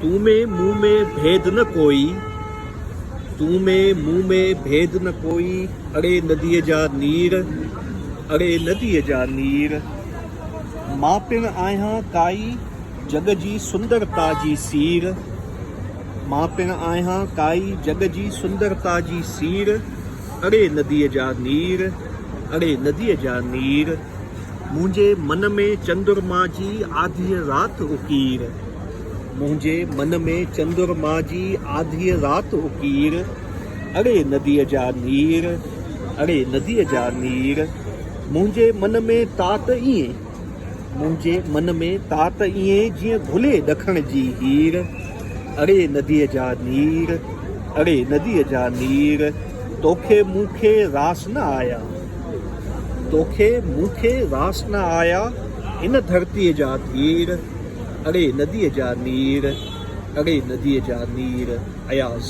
तू में मुंह में भेद न कोई, तू में मुंह में भेद न कोई, अड़े नदीअ जा नीर, अड़े नदीअ जा नीर। मां पिण आहियां काई जग जी सुंदरता जी सीर, मां पिण आहियां काई जग जी सुंदरता जी सीर, अड़े नदीअ जा नीर, अड़े नदीअ जा नीर। मुंहिंजे मन में चंद्रमा जी आधी राति उकीर, मुंहिंजे मन में चंद्रमा जी आधी राति उकीर, अड़े नदीअ जा नीर, अड़े नदीअ जा नीर। मुंहिंजे मन में तात ईअं, मुंहिंजे मन में तात ईअं जीअं घुले ॾखण जी हीर, अड़े नदीअ जा नीर, अड़े नदीअ जा नीर। तोखे मूंखे रास न आया, तोखे मूंखे रास न आया, इन धरतीअ जा धीर, अड़े नदीअ जा नीर, अड़े नदीअ जा नीर। अयाज़।